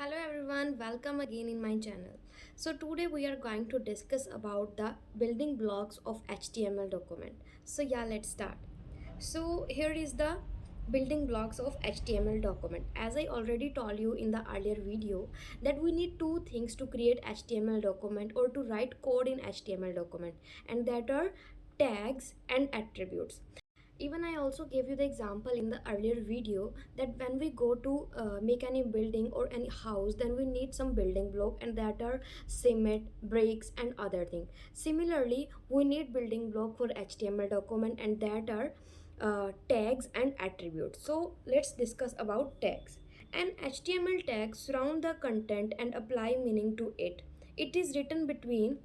Hello everyone, welcome again in my channel. So today we are going to discuss about the building blocks of HTML document. So yeah, let's start. So here is the building blocks of HTML document. As I already told you in the earlier video that we need two things to create HTML document or to write code in HTML document, and that are tags and attributes. Even I also gave you the example in the earlier video that when we go to make any building or any house, then we need some building block, and that are cement, bricks and other thing. Similarly, we need building block for HTML document, and that are tags and attributes. So let's discuss about tags. An HTML tag surround the content and apply meaning to it. It is written between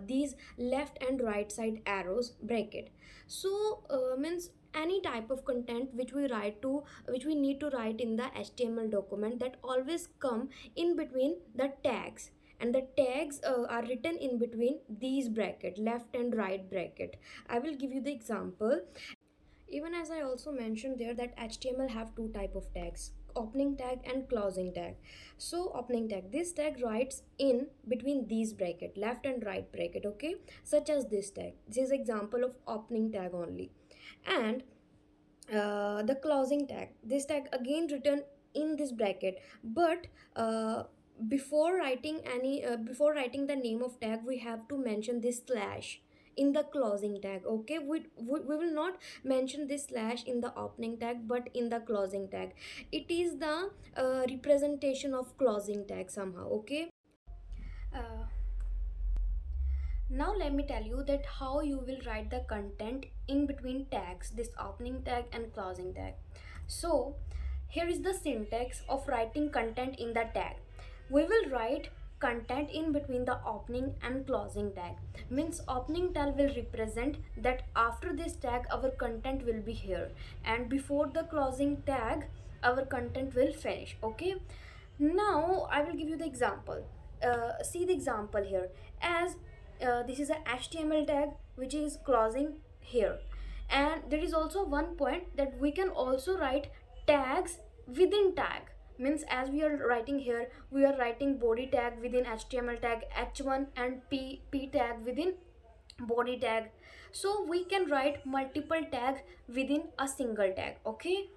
these left and right side arrows bracket. So means any type of content which we need to write in the HTML document, that always come in between the tags, and the tags are written in between these bracket, left and right bracket. I will give you the example. Even as I also mentioned there that HTML have two type of tags, opening tag and closing tag. So opening tag, this tag writes in between these bracket, left and right bracket, okay, such as this tag. This is example of opening tag only. And the closing tag, this tag again written in this bracket, but before writing the name of tag, we have to mention this slash in the closing tag. Okay, we will not mention this slash in the opening tag, but in the closing tag it is the representation of closing tag somehow. Okay, uh, now let me tell you that how you will write the content in between tags, this opening tag and closing tag. So here is the syntax of writing content in the tag. We will write content in between the opening and closing tag. Means opening tag will represent that after this tag our content will be here, and before the closing tag our content will finish. Okay, now I will give you the example. See the example here. As this is a HTML tag which is closing here, and there is also one point that we can also write tags within tag. Means as we are writing here, we are writing body tag within HTML tag h1 and p tag within body tag. So we can write multiple tag within a single tag. Okay,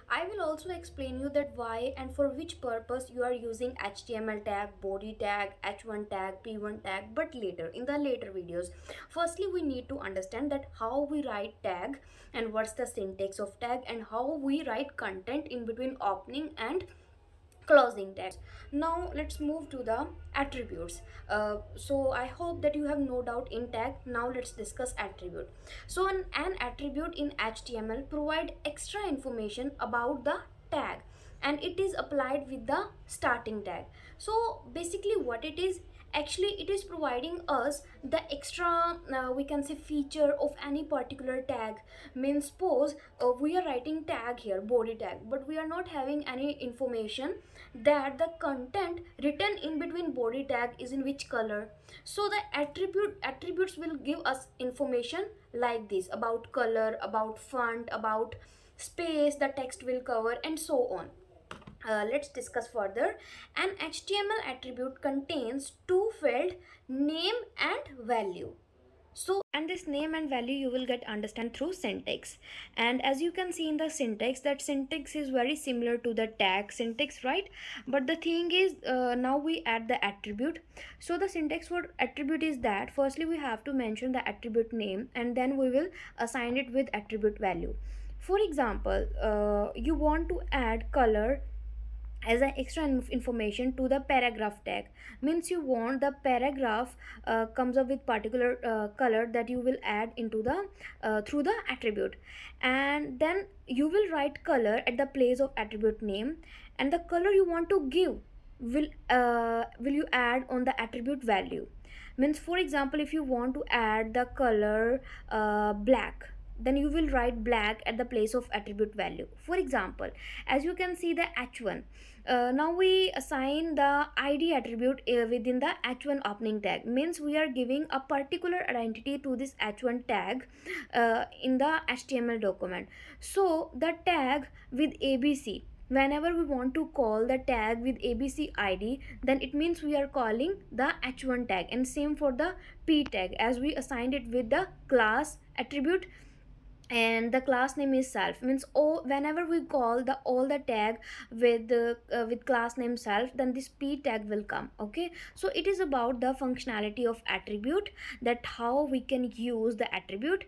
I will also explain you that why and for which purpose you are using HTML tag, body tag, h1 tag, p1 tag, but later in the later videos. Firstly, we need to understand that how we write tag and what's the syntax of tag, and how we write content in between opening and closing tags. Now let's move to the attributes. So I hope that you have no doubt in tag. Now let's discuss attribute. So an attribute in HTML provide extra information about the tag, and it is applied with the starting tag. So basically what it is, actually it is providing us the extra we can say feature of any particular tag. Means suppose we are writing tag here, body tag, but we are not having any information that the content written in between body tag is in which color. So the attributes will give us information like this about color, about font, about space the text will cover, and so on. Let's discuss further. An HTML attribute contains two field, name and value. So, and this name and value you will get understand through syntax. And as you can see in the syntax, that syntax is very similar to the tag syntax, right? But the thing is, now we add the attribute. So the syntax for attribute is that firstly we have to mention the attribute name, and then we will assign it with attribute value. For example, you want to add color as an extra information to the paragraph tag. Means you want the paragraph comes up with particular color that you will add into the through the attribute, and then you will write color at the place of attribute name, and the color you want to give will you add on the attribute value. Means for example, if you want to add the color black, then you will write black at the place of attribute value. For example, as you can see the h1, now we assign the id attribute within the h1 opening tag. Means we are giving a particular identity to this h1 tag in the HTML document. So the tag with abc, whenever we want to call the tag with abc id, then it means we are calling the h1 tag. And same for the p tag, as we assigned it with the class attribute and the class name is self, means oh, whenever we call the all the tag with class name self, then this p tag will come. Okay, so it is about the functionality of attribute, that how we can use the attribute.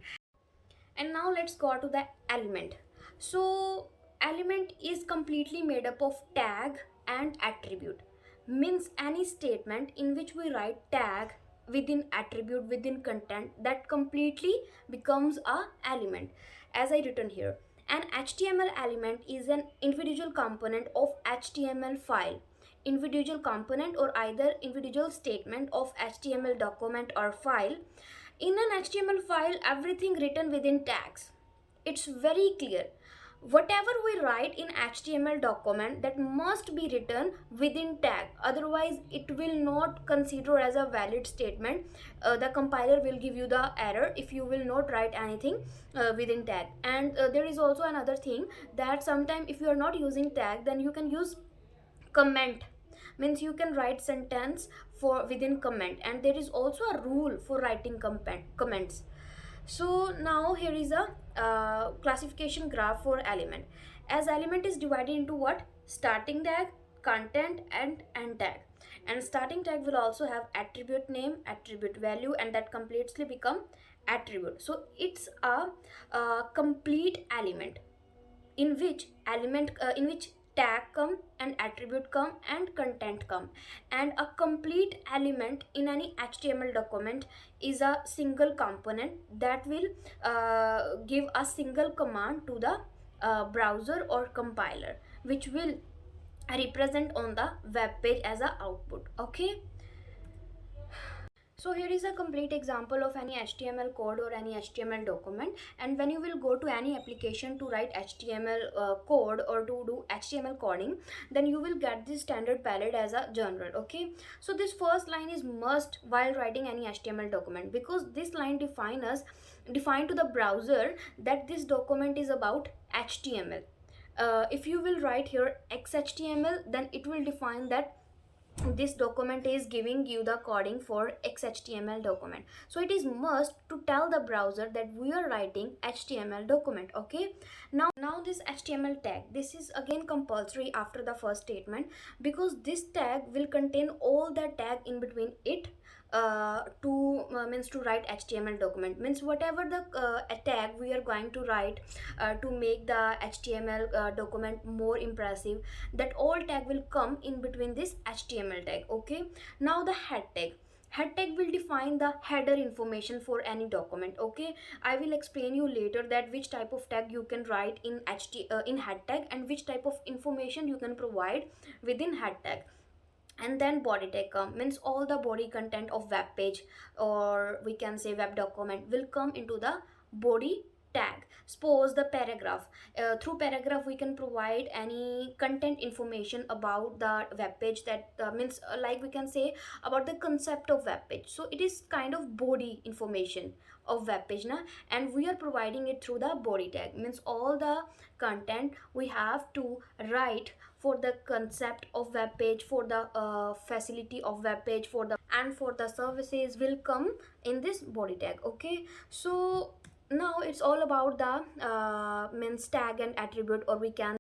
And now let's go to the element. So element is completely made up of tag and attribute, means any statement in which we write tag within attribute within content, that completely becomes a element. As I written here, an html element is an individual component of html file, individual component or either individual statement of html document or file. In an HTML file, everything written within tags. It's very clear. Whatever we write in HTML document, that must be written within tag. Otherwise, it will not consider as a valid statement. The compiler will give you the error if you will not write anything within tag. And there is also another thing, that sometimes if you are not using tag, then you can use comment, means you can write sentence for within comment, and there is also a rule for writing comments. So now here is a classification graph for element. As element is divided into what? Starting tag, content and end tag. And starting tag will also have attribute name, attribute value, and that completely become attribute. So it's a complete element in which tag come and attribute come and content come. And a complete element in any html document is a single component that will give a single command to the browser or compiler, which will represent on the web page as a output. Okay, so here is a complete example of any HTML code or any HTML document. And when you will go to any application to write HTML code or to do HTML coding, then you will get this standard palette as a general. Okay, so this first line is must while writing any HTML document, because this line define to the browser that this document is about HTML. If you will write here XHTML, then it will define that this document is giving you the coding for XHTML document. So it is must to tell the browser that we are writing HTML document. Okay, now this HTML tag, this is again compulsory after the first statement, because this tag will contain all the tag in between it means to write HTML document, means whatever the tag we are going to write to make the HTML document more impressive, that all tag will come in between this HTML tag. Okay, now the head tag will define the header information for any document. Okay, I will explain you later that which type of tag you can write in in head tag and which type of information you can provide within head tag. And then body tag come, means all the body content of web page, or we can say web document, will come into the body tag. Suppose the paragraph, through paragraph we can provide any content information about the web page, that means like we can say about the concept of web page. So it is kind of body information of web page na, and we are providing it through the body tag, means all the content we have to write for the concept of web page, for the facility of web page, for the and for the services will come in this body tag. Okay, so now it's all about the means tag and attribute, or we can